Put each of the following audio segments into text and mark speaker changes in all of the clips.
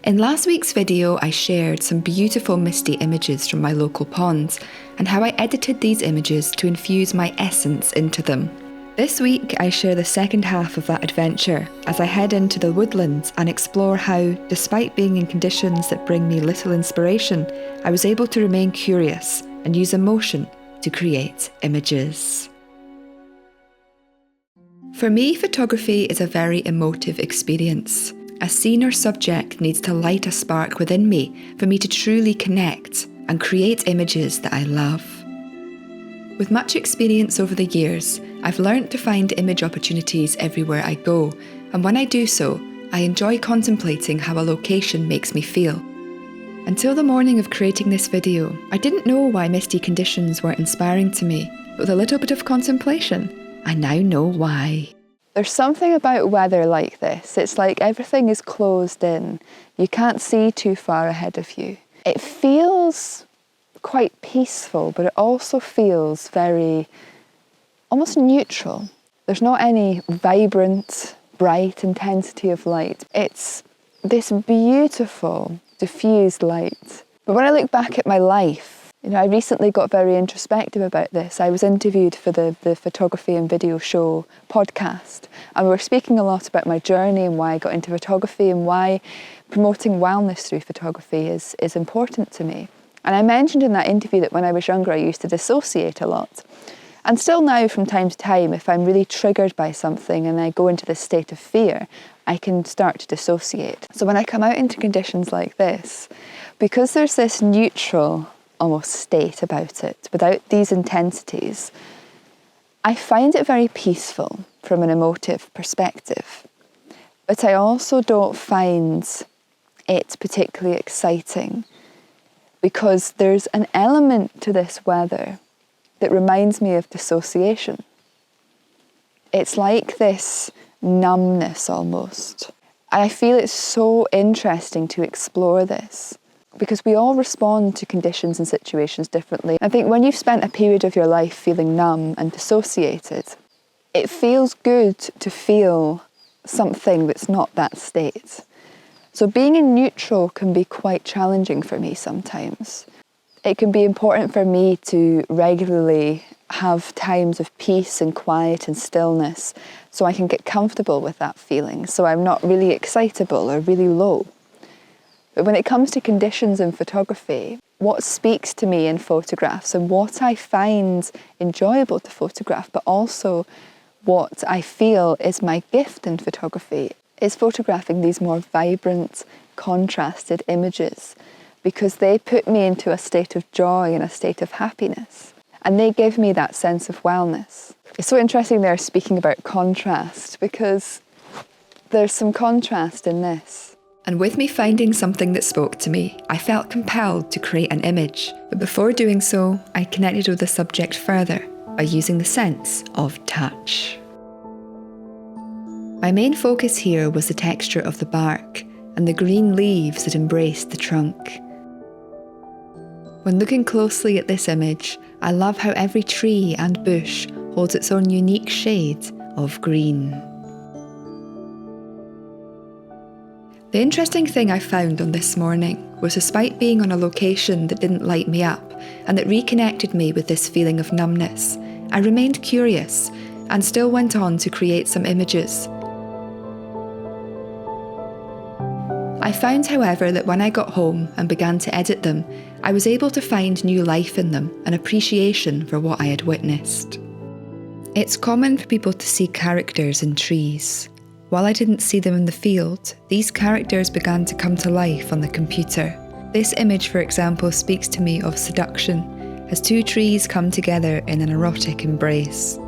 Speaker 1: In last week's video, I shared some beautiful misty images from my local ponds and how I edited these images to infuse my essence into them. This week, I share the second half of that adventure as I head into the woodlands and explore how, despite being in conditions that bring me little inspiration, I was able to remain curious and use emotion to create images. For me, photography is a very emotive experience. A scene or subject needs to light a spark within me for me to truly connect and create images that I love. With much experience over the years, I've learnt to find image opportunities everywhere I go, and when I do so, I enjoy contemplating how a location makes me feel. Until the morning of creating this video, I didn't know why misty conditions were inspiring to me, but with a little bit of contemplation, I now know why.
Speaker 2: There's something about weather like this. It's like everything is closed in. You can't see too far ahead of you. It feels quite peaceful, but it also feels very almost neutral. There's not any vibrant, bright intensity of light. It's this beautiful, diffused light. But when I look back at my life, I recently got very introspective about this. I was interviewed for the Photography and Video Show podcast, and we were speaking a lot about my journey and why I got into photography and why promoting wellness through photography is important to me. And I mentioned in that interview that when I was younger, I used to dissociate a lot. And still now, from time to time, if I'm really triggered by something and I go into this state of fear, I can start to dissociate. So when I come out into conditions like this, because there's this neutral almost state about it, without these intensities, I find it very peaceful from an emotive perspective. But I also don't find it particularly exciting because there's an element to this weather that reminds me of dissociation. It's like this numbness almost. I feel it's so interesting to explore this, because we all respond to conditions and situations differently. I think when you've spent a period of your life feeling numb and dissociated, it feels good to feel something that's not that state. So being in neutral can be quite challenging for me sometimes. It can be important for me to regularly have times of peace and quiet and stillness so I can get comfortable with that feeling, so I'm not really excitable or really low. But when it comes to conditions in photography, what speaks to me in photographs and what I find enjoyable to photograph, but also what I feel is my gift in photography, is photographing these more vibrant, contrasted images, because they put me into a state of joy and a state of happiness, and they give me that sense of wellness. It's so interesting there speaking about contrast, because there's some contrast in this.
Speaker 1: And with me finding something that spoke to me, I felt compelled to create an image. But before doing so, I connected with the subject further by using the sense of touch. My main focus here was the texture of the bark and the green leaves that embraced the trunk. When looking closely at this image, I love how every tree and bush holds its own unique shade of green. The interesting thing I found on this morning was, despite being on a location that didn't light me up and that reconnected me with this feeling of numbness, I remained curious and still went on to create some images. I found, however, that when I got home and began to edit them, I was able to find new life in them and appreciation for what I had witnessed. It's common for people to see characters in trees. While I didn't see them in the field, these characters began to come to life on the computer. This image, for example, speaks to me of seduction, as two trees come together in an erotic embrace.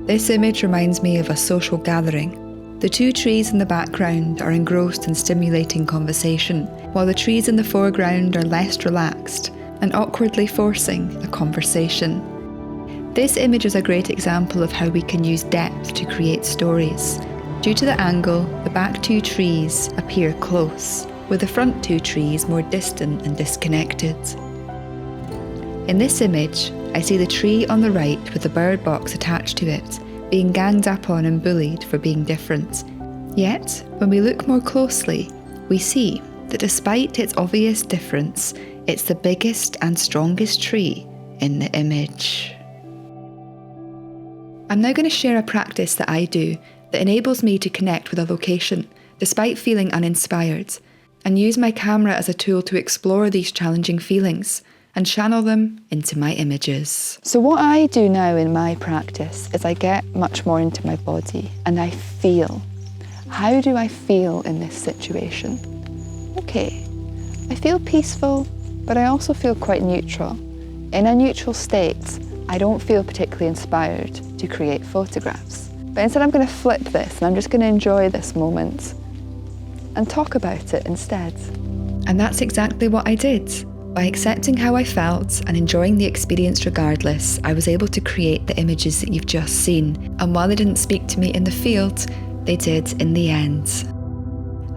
Speaker 1: This image reminds me of a social gathering. The two trees in the background are engrossed in stimulating conversation, while the trees in the foreground are less relaxed and awkwardly forcing a conversation. This image is a great example of how we can use depth to create stories. Due to the angle, the back two trees appear close, with the front two trees more distant and disconnected. In this image, I see the tree on the right with the bird box attached to it, being ganged up on and bullied for being different. Yet, when we look more closely, we see that despite its obvious difference, it's the biggest and strongest tree in the image. I'm now going to share a practice that I do that enables me to connect with a location despite feeling uninspired, and use my camera as a tool to explore these challenging feelings and channel them into my images.
Speaker 2: So what I do now in my practice is I get much more into my body and I feel. How do I feel in this situation? Okay, I feel peaceful, but I also feel quite neutral. In a neutral state, I don't feel particularly inspired to create photographs. But instead I'm going to flip this and I'm just going to enjoy this moment and talk about it instead.
Speaker 1: And that's exactly what I did. By accepting how I felt and enjoying the experience regardless, I was able to create the images that you've just seen. And while they didn't speak to me in the field, they did in the end.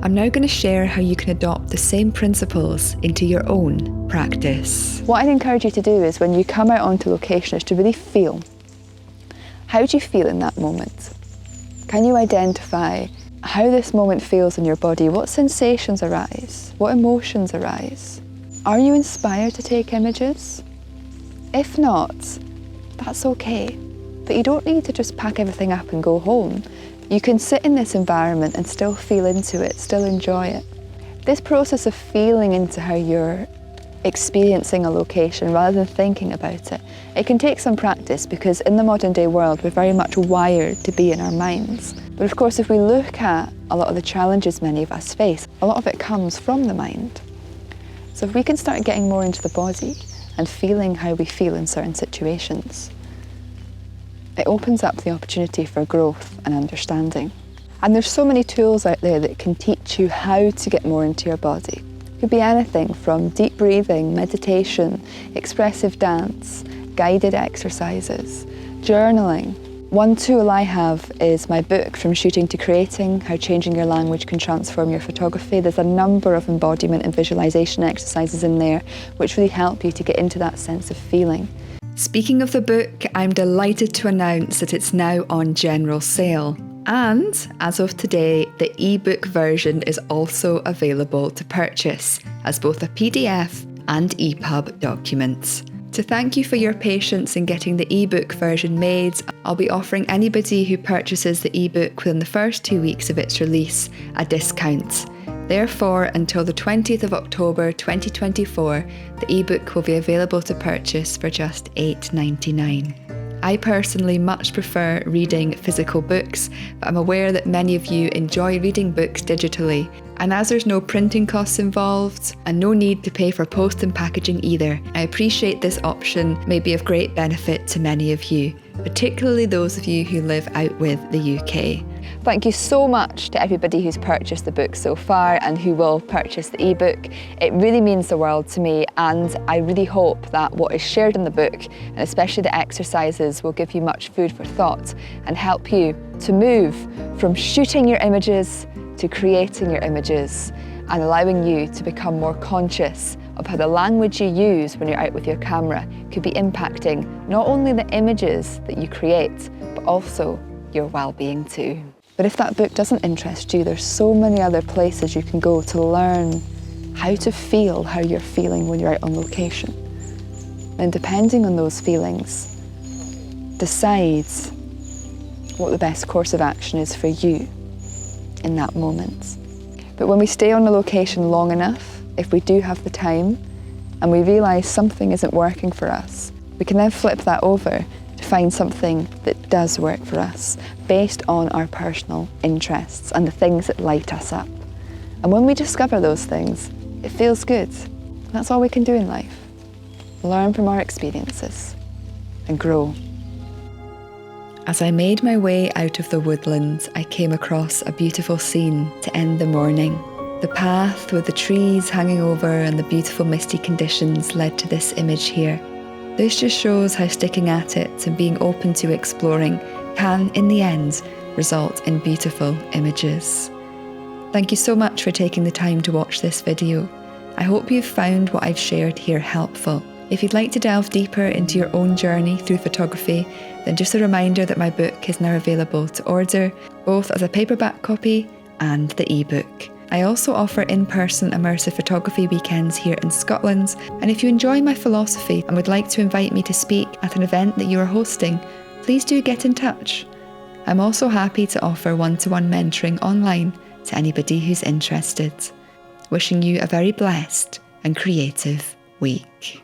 Speaker 1: I'm now going to share how you can adopt the same principles into your own practice.
Speaker 2: What I'd encourage you to do is when you come out onto location is to really feel. How do you feel in that moment? Can you identify how this moment feels in your body? What sensations arise? What emotions arise? Are you inspired to take images? If not, that's okay. But you don't need to just pack everything up and go home. You can sit in this environment and still feel into it, still enjoy it. This process of feeling into how you're experiencing a location rather than thinking about it, it can take some practice because in the modern day world we're very much wired to be in our minds. But of course if we look at a lot of the challenges many of us face, a lot of it comes from the mind. So if we can start getting more into the body and feeling how we feel in certain situations, it opens up the opportunity for growth and understanding. And there's so many tools out there that can teach you how to get more into your body. It could be anything from deep breathing, meditation, expressive dance, guided exercises, journaling. One tool I have is my book, From Shooting to Creating, How Changing Your Language Can Transform Your Photography. There's a number of embodiment and visualization exercises in there which really help you to get into that sense of feeling.
Speaker 1: Speaking of the book, I'm delighted to announce that it's now on general sale. And as of today, the ebook version is also available to purchase as both a PDF and EPUB document. To thank you for your patience in getting the ebook version made, I'll be offering anybody who purchases the ebook within the first 2 weeks of its release a discount. Therefore, until the 20th of October 2024, the ebook will be available to purchase for just $8.99. I personally much prefer reading physical books, but I'm aware that many of you enjoy reading books digitally. And as there's no printing costs involved and no need to pay for post and packaging either, I appreciate this option may be of great benefit to many of you, particularly those of you who live out with the UK.
Speaker 2: Thank you so much to everybody who's purchased the book so far and who will purchase the ebook. It really means the world to me, and I really hope that what is shared in the book, and especially the exercises, will give you much food for thought and help you to move from shooting your images to creating your images and allowing you to become more conscious of how the language you use when you're out with your camera could be impacting not only the images that you create, but also your well-being too. But if that book doesn't interest you, there's so many other places you can go to learn how to feel how you're feeling when you're out on location. And depending on those feelings, decides what the best course of action is for you in that moment. But when we stay on a location long enough, if we do have the time, and we realise something isn't working for us, we can then flip that over to find something that does work for us based on our personal interests and the things that light us up. And when we discover those things, it feels good. That's all we can do in life. Learn from our experiences and grow.
Speaker 1: As I made my way out of the woodland, I came across a beautiful scene to end the morning. The path with the trees hanging over and the beautiful misty conditions led to this image here. This just shows how sticking at it and being open to exploring can, in the end, result in beautiful images. Thank you so much for taking the time to watch this video. I hope you've found what I've shared here helpful. If you'd like to delve deeper into your own journey through photography, then just a reminder that my book is now available to order, both as a paperback copy and the ebook. I also offer in-person immersive photography weekends here in Scotland, and if you enjoy my philosophy and would like to invite me to speak at an event that you are hosting, please do get in touch. I'm also happy to offer one-to-one mentoring online to anybody who's interested. Wishing you a very blessed and creative week.